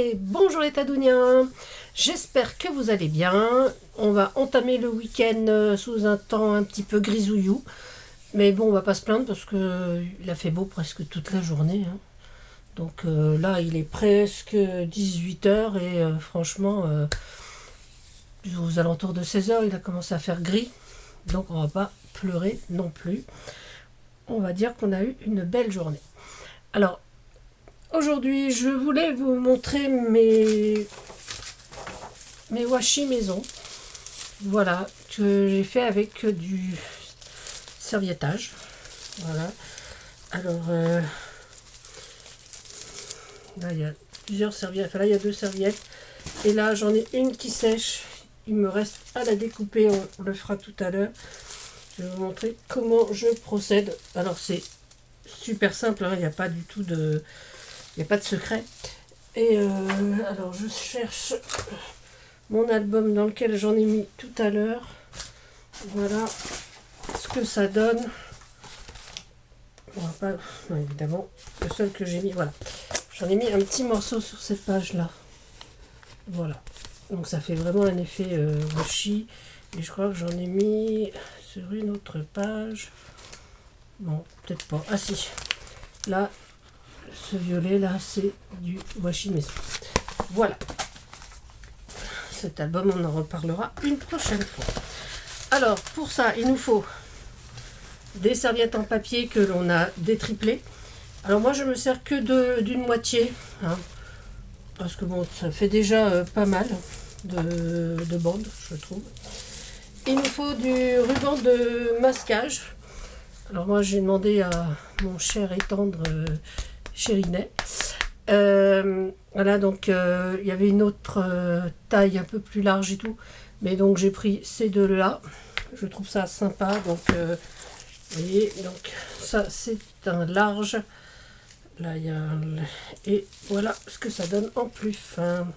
Et bonjour les Tadouniens, j'espère que vous allez bien. On va entamer le week-end sous un temps un petit peu grisouillou. Mais bon, on va pas se plaindre parce que il a fait beau presque toute la journée, hein. Donc là, il est presque 18 heures et franchement, aux alentours de 16 heures, il a commencé à faire gris. Donc on va pas pleurer non plus. On va dire qu'on a eu une belle journée. Alors, aujourd'hui, je voulais vous montrer mes washi maison. Voilà, que j'ai fait avec du serviettage. Voilà. Alors, là, il y a plusieurs serviettes. Enfin, là, il y a 2 serviettes. Et là, j'en ai une qui sèche. Il me reste à la découper. On le fera tout à l'heure. Je vais vous montrer comment je procède. Alors, c'est super simple. Hein, il n'y a pas du tout de... Il n'y a pas de secret. Et alors, je cherche mon album dans lequel j'en ai mis tout à l'heure. Voilà ce que ça donne. On va pas... Non, évidemment, le seul que j'ai mis, voilà. J'en ai mis un petit morceau sur cette page-là. Voilà. Donc ça fait vraiment un effet washi. Et je crois que j'en ai mis sur une autre page. Non, peut-être pas. Ah si. Là, ce violet là, c'est du washi maison. Voilà. Cet album, on en reparlera une prochaine fois. Alors, pour ça, il nous faut des serviettes en papier que l'on a détriplées. Alors moi, je me sers que d'une moitié, hein, parce que bon, ça fait déjà pas mal de bandes, je trouve. Il nous faut du ruban de masquage. Alors moi, j'ai demandé à mon cher et tendre Chérinet. Voilà, donc il y avait une autre taille un peu plus large et tout, mais donc j'ai pris ces deux-là. Je trouve ça sympa, donc vous voyez, donc ça c'est un large. Là il y a un... Et voilà ce que ça donne en plus fin.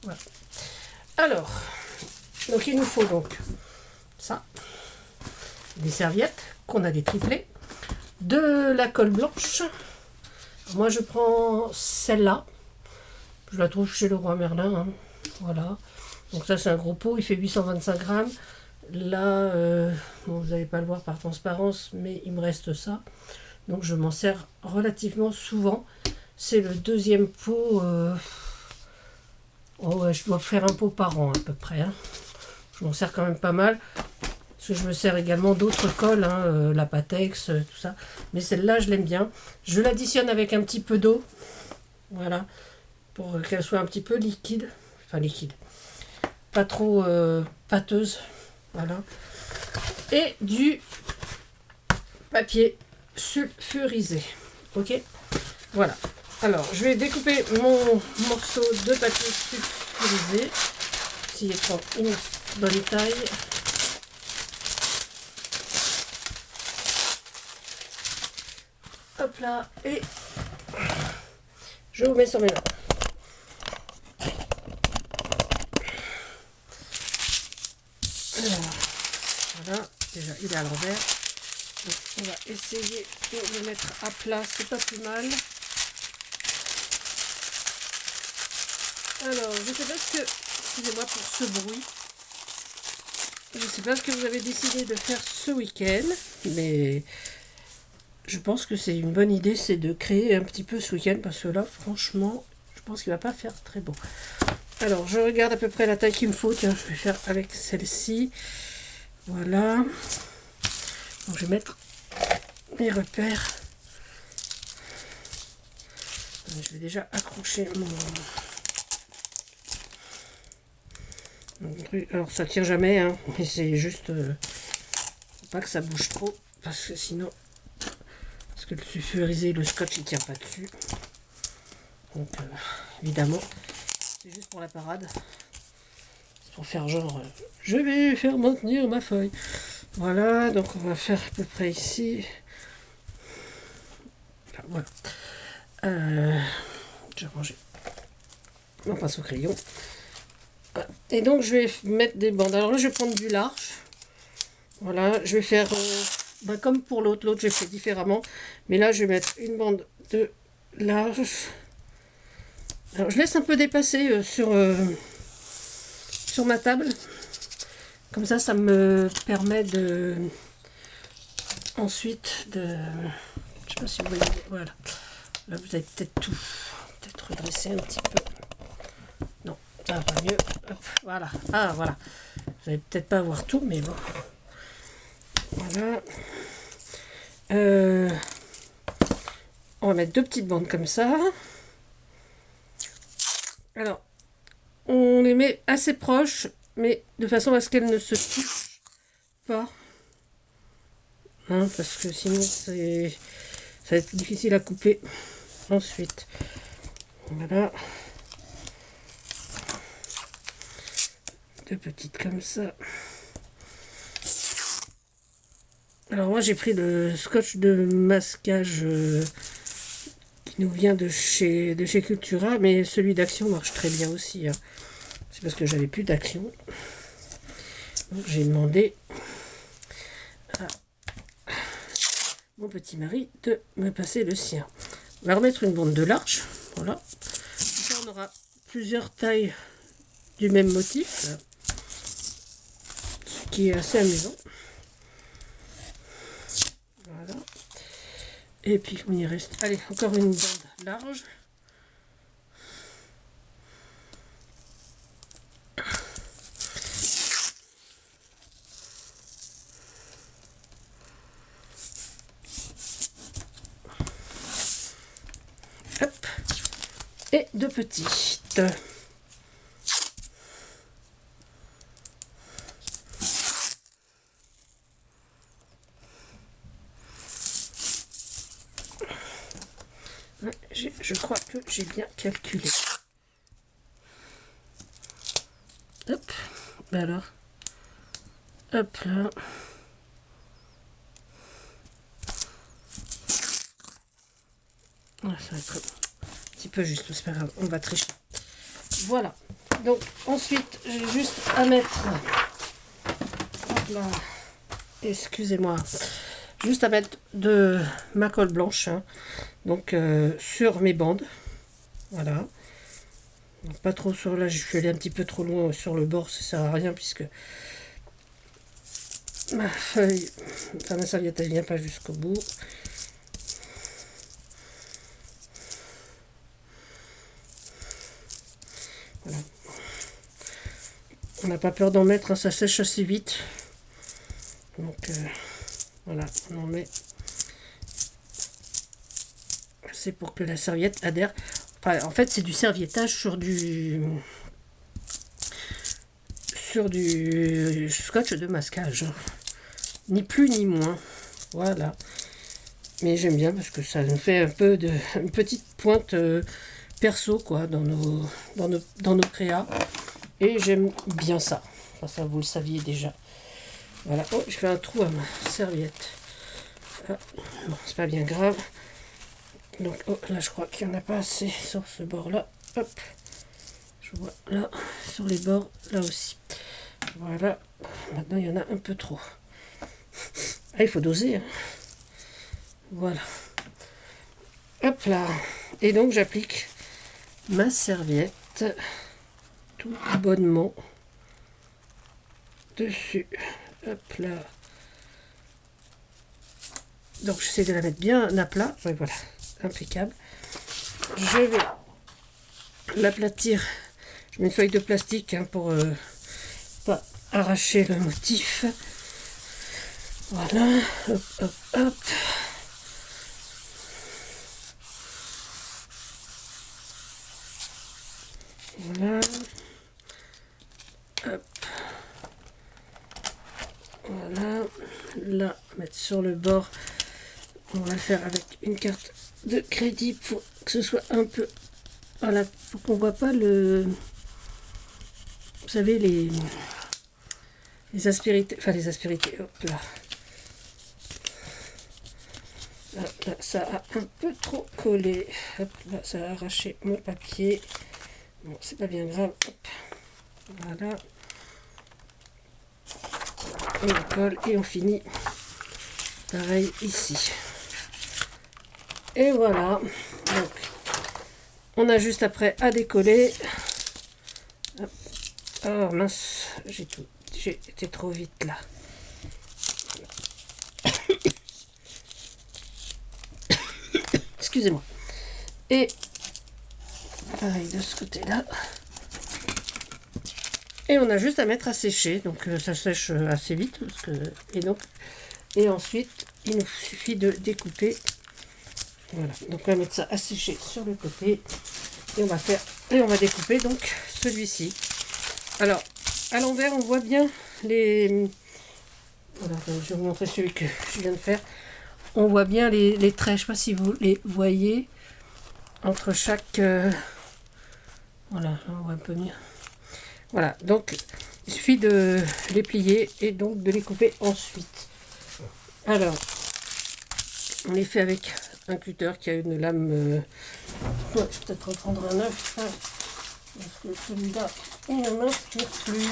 Voilà. Alors, donc il nous faut donc ça, des serviettes qu'on a détriplées, de la colle blanche. Moi je prends celle-là, je la trouve chez Leroy Merlin, hein. Voilà, donc ça c'est un gros pot, il fait 825 grammes. Là, bon, vous n'allez pas le voir par transparence, mais il me reste ça, donc je m'en sers relativement souvent. C'est le deuxième pot, oh ouais, je dois faire un pot par an à peu près, hein. Je m'en sers quand même pas mal. Parce que je me sers également d'autres colles, hein, la Patex, tout ça. Mais celle-là, je l'aime bien. Je l'additionne avec un petit peu d'eau. Voilà. Pour qu'elle soit un petit peu liquide. Enfin, liquide. Pas trop pâteuse. Voilà. Et du papier sulfurisé. Ok. Voilà. Alors, je vais découper mon morceau de papier sulfurisé. S'il prend une bonne taille. Hop là, et je vous mets sur mes mains. Alors, voilà, déjà il est à l'envers. Donc on va essayer de le mettre à plat, c'est pas plus mal. Alors, je sais pas ce que, excusez-moi pour ce bruit, je sais pas ce que vous avez décidé de faire ce week-end, mais je pense que c'est une bonne idée, c'est de créer un petit peu ce week-end, parce que là, franchement, je pense qu'il va pas faire très beau. Alors, je regarde à peu près la taille qu'il me faut. Tiens, je vais faire avec celle-ci. Voilà. Donc, je vais mettre mes repères. Je vais déjà accrocher mon truc. Alors, ça tient jamais, hein, mais c'est juste... faut pas que ça bouge trop, parce que sinon... Parce que le sulfurisé, le scotch, il tient pas dessus. Donc, évidemment, c'est juste pour la parade. C'est pour faire genre, je vais faire maintenir ma feuille. Voilà, donc on va faire à peu près ici. Voilà. J'ai rangé mon pinceau au crayon. Et donc, je vais mettre des bandes. Alors là, je vais prendre du large. Voilà, je vais faire... comme pour l'autre, j'ai fait différemment. Mais là, je vais mettre une bande de là, alors, je laisse un peu dépasser sur ma table. Comme ça me permet de ensuite de... Je sais pas si vous voyez, voilà. Là, vous avez peut-être tout. Peut-être redresser un petit peu. Non, ça va mieux. Hop, voilà. Ah, voilà. Vous n'allez peut-être pas avoir tout, mais bon. Voilà. On va mettre deux petites bandes comme ça. Alors, on les met assez proches, mais de façon à ce qu'elles ne se touchent pas. Hein, parce que sinon, ça va être difficile à couper ensuite. Voilà. Deux petites comme ça. Alors moi j'ai pris le scotch de masquage qui nous vient de chez Cultura, mais celui d'Action marche très bien aussi. Hein. C'est parce que j'avais plus d'Action. J'ai demandé à mon petit mari de me passer le sien. On va remettre une bande de large. Voilà. Ça, on aura plusieurs tailles du même motif, là. Ce qui est assez amusant. Voilà. Et puis on y reste. Allez, encore une bande large. Hop. Et deux petites. Je crois que j'ai bien calculé. Hop, ben alors, hop là. Ah, ça va être un petit peu juste, c'est pas grave, on va tricher. Voilà, donc ensuite j'ai juste à mettre, hop là, excusez-moi, juste à mettre de ma colle blanche, hein, donc sur mes bandes, voilà. Donc, pas trop sur là, je suis allé un petit peu trop loin sur le bord, ça sert à rien puisque ma feuille, enfin ma serviette elle vient pas jusqu'au bout. Voilà. On n'a pas peur d'en mettre, hein, ça sèche assez vite. Donc voilà, on en met. C'est pour que la serviette adhère. Enfin, en fait, c'est du serviettage sur du scotch de masquage. Ni plus ni moins. Voilà. Mais j'aime bien parce que ça nous fait un peu une petite pointe perso quoi dans nos créas. Et j'aime bien ça. Enfin, ça vous le saviez déjà. Voilà. Oh, je fais un trou à ma serviette. Ah, bon, c'est pas bien grave. Donc oh, là je crois qu'il n'y en a pas assez sur ce bord là. Hop. Je vois là sur les bords là aussi. Voilà. Maintenant il y en a un peu trop. Ah, il faut doser. Hein. Voilà. Hop là. Et donc j'applique ma serviette tout bonnement dessus. Hop là. Donc j'essaie de la mettre bien à plat. Ouais, voilà. Impeccable. Je vais l'aplatir. Je mets une feuille de plastique hein, pour pas arracher le motif. Voilà. Hop, hop, hop. Voilà. Hop. Voilà. Là, mettre sur le bord. On va le faire avec une carte de crédit pour que ce soit un peu... Voilà, pour qu'on voit pas le... Vous savez, les aspérités... Enfin, les aspérités, hop là. Là, ça a un peu trop collé. Hop, là, ça a arraché mon papier. Bon, c'est pas bien grave. Hop. Voilà. On colle et on finit. Pareil ici. Et voilà. Donc, On a juste après à décoller. Hop. Oh mince, j'ai été trop vite là. Excusez-moi. Et pareil de ce côté-là. Et on a juste à mettre à sécher, donc ça sèche assez vite. Et ensuite, il nous suffit de découper. Voilà, donc on va mettre ça à sécher sur le côté. Et on va découper donc celui-ci. Alors, à l'envers, on voit bien les... Voilà, je vais vous montrer celui que je viens de faire. On voit bien les traits, je ne sais pas si vous les voyez, entre chaque... Voilà, on voit un peu mieux. Voilà, donc il suffit de les plier et donc de les couper ensuite. Alors, on les fait avec un cutter qui a une lame... Ouais, je vais peut-être reprendre un neuf, hein, parce que celui-là, il ne m'inspire plus.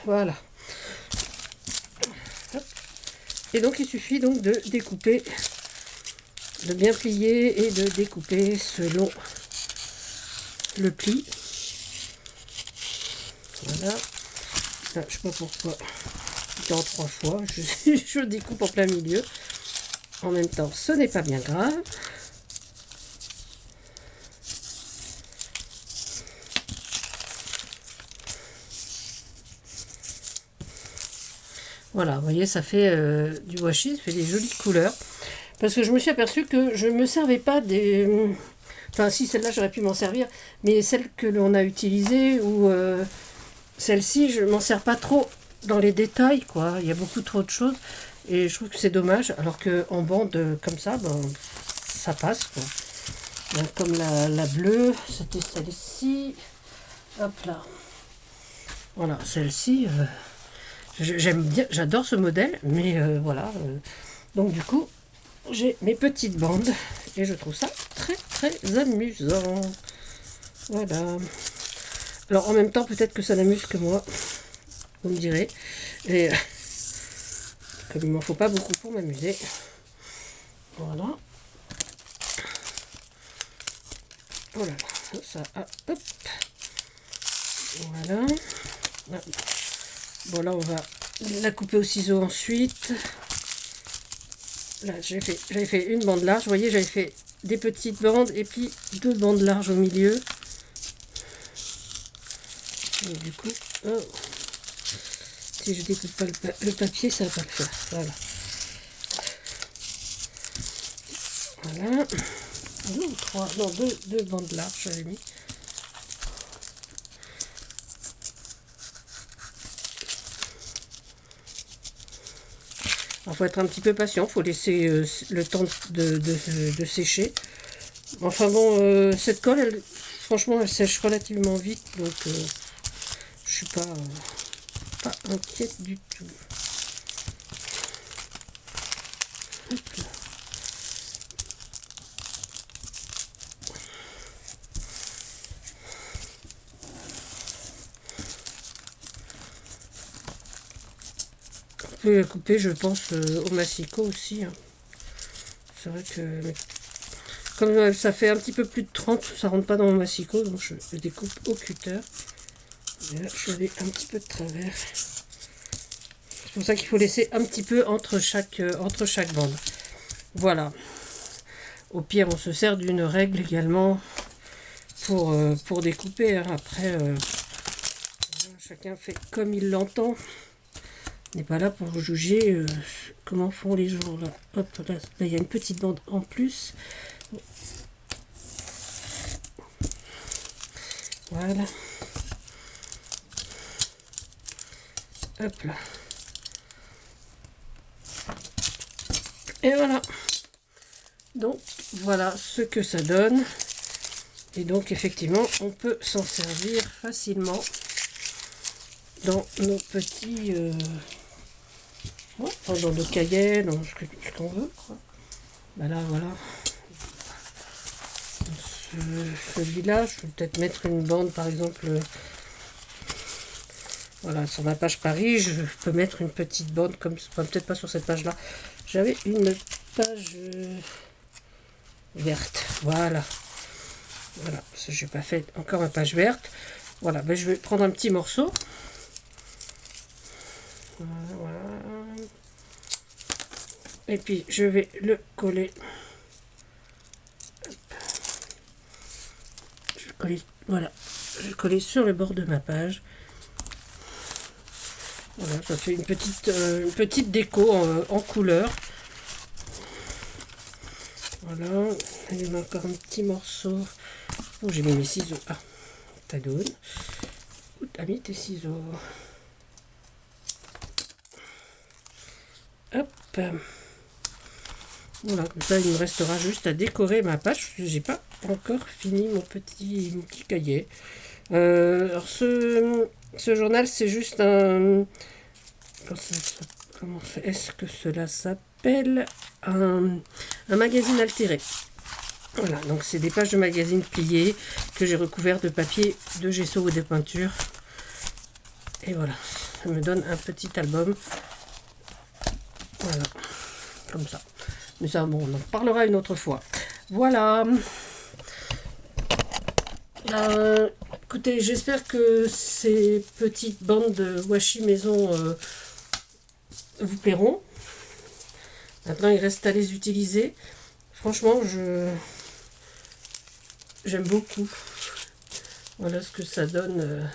Voilà. Et donc il suffit donc de découper, de bien plier et de découper selon le pli. Voilà. Là, je sais pas pourquoi. En 3 fois, je découpe en plein milieu. En même temps, ce n'est pas bien grave. Voilà, vous voyez, ça fait du washi, ça fait des jolies couleurs. Parce que je me suis aperçue que je ne me servais pas des... Enfin, si, celle-là, j'aurais pu m'en servir. Mais celle que l'on a utilisée, ou celle-ci, je ne m'en sers pas trop dans les détails, quoi. Il y a beaucoup trop de choses. Et je trouve que c'est dommage. Alors qu'en bande, comme ça, ben, ça passe, quoi. Donc, comme la bleue, c'était celle-ci. Hop là. Voilà, celle-ci... j'aime bien, j'adore ce modèle, mais voilà. Donc du coup, j'ai mes petites bandes et je trouve ça très très amusant. Voilà. Alors en même temps, peut-être que ça n'amuse que moi, vous me direz. Et comme il m'en faut pas beaucoup pour m'amuser. Voilà. Voilà. Ça, hop. Voilà. Bon, là, on va la couper au ciseau ensuite. Là, j'avais fait une bande large. Vous voyez, j'avais fait des petites bandes et puis 2 bandes larges au milieu. Et du coup, oh, si je découpe pas le papier, ça va pas le faire. Voilà. Voilà. 2 ou 3, non, 2 bandes larges, j'avais mis. Il faut être un petit peu patient, il faut laisser le temps de sécher. Enfin bon, cette colle, franchement, elle sèche relativement vite, donc je suis pas inquiète du tout. Hop là. On peut couper, je pense, au massicot aussi. Hein. C'est vrai que... Comme ça fait un petit peu plus de 30, ça rentre pas dans mon massicot, donc je découpe au cutter. Et là, je vais un petit peu de travers. C'est pour ça qu'il faut laisser un petit peu entre chaque bande. Voilà. Au pire, on se sert d'une règle également pour découper. Hein. Après, chacun fait comme il l'entend. On n'est pas là pour juger comment font les gens. Là, hop, là, il y a une petite bande en plus. Voilà. Hop là. Et voilà. Donc, voilà ce que ça donne. Et donc, effectivement, on peut s'en servir facilement dans nos petits... dans nos cahiers, dans ce qu'on veut. Quoi. Ben là, voilà. Celui-là, je vais peut-être mettre une bande, par exemple... Voilà, sur ma page Paris, je peux mettre une petite bande comme ça. Enfin, peut-être pas sur cette page-là. J'avais une page... verte. Voilà. Voilà, je n'ai pas fait encore ma page verte. Voilà, ben, je vais prendre un petit morceau. Voilà. Et puis je vais le coller. Je vais coller, voilà, je vais coller sur le bord de ma page. Voilà, ça fait une petite déco en couleur. Voilà, il y a encore un petit morceau. Oh, j'ai mis mes ciseaux. Ah, Tadoun. Où t'as mis tes ciseaux? Hop. Voilà, comme ça il me restera juste à décorer ma page. J'ai pas encore fini mon petit cahier. Alors ce journal, c'est juste un... Comment est-ce que cela s'appelle? Un magazine altéré. Voilà, donc c'est des pages de magazine pliées que j'ai recouvert de papier, de gesso ou de peinture. Et voilà, ça me donne un petit album. Voilà, comme ça. Mais ça, bon, on en parlera une autre fois. Voilà. Écoutez, j'espère que ces petites bandes de washi maison vous plairont. Maintenant, il reste à les utiliser. Franchement, j'aime beaucoup. Voilà ce que ça donne.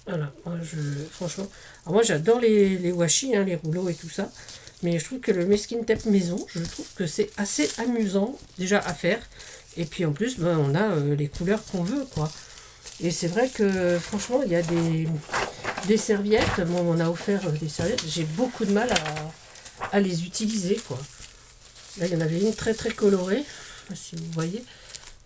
Voilà, franchement, alors moi j'adore les washi, hein, les rouleaux et tout ça. Mais je trouve que le Meskin Tape maison, je trouve que c'est assez amusant déjà à faire. Et puis en plus, ben, on a les couleurs qu'on veut, quoi. Et c'est vrai que franchement, il y a des serviettes. Moi, on a offert des serviettes. J'ai beaucoup de mal à les utiliser, quoi. Là, il y en avait une très très colorée. Je sais pas si vous voyez.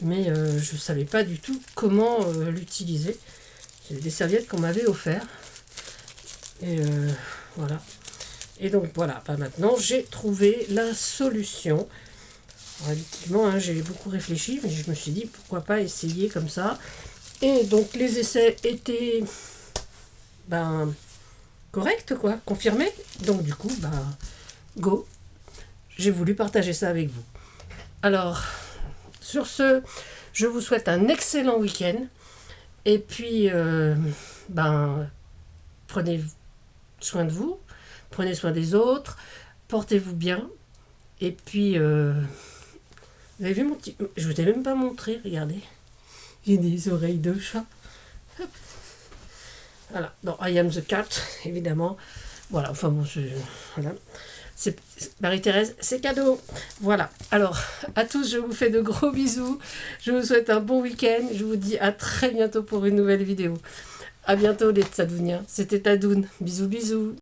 Mais je ne savais pas du tout comment l'utiliser. C'est des serviettes qu'on m'avait offert. Et voilà. Et donc voilà, bah maintenant j'ai trouvé la solution. Alors, effectivement, hein, j'ai beaucoup réfléchi, mais je me suis dit pourquoi pas essayer comme ça. Et donc les essais étaient corrects, quoi, confirmés. Donc du coup, go. J'ai voulu partager ça avec vous. Alors, sur ce, je vous souhaite un excellent week-end. Et puis, prenez soin de vous. Prenez soin des autres, portez-vous bien. Et puis, vous avez vu mon petit... Je vous ai même pas montré, regardez. J'ai des oreilles de chat. Hop. Voilà, donc I am the cat, évidemment. Voilà, enfin bon, voilà. C'est Marie-Thérèse, c'est cadeau. Voilà, alors, à tous, je vous fais de gros bisous. Je vous souhaite un bon week-end. Je vous dis à très bientôt pour une nouvelle vidéo. À bientôt les Tsadouniens. C'était Tadoun. Bisous, bisous.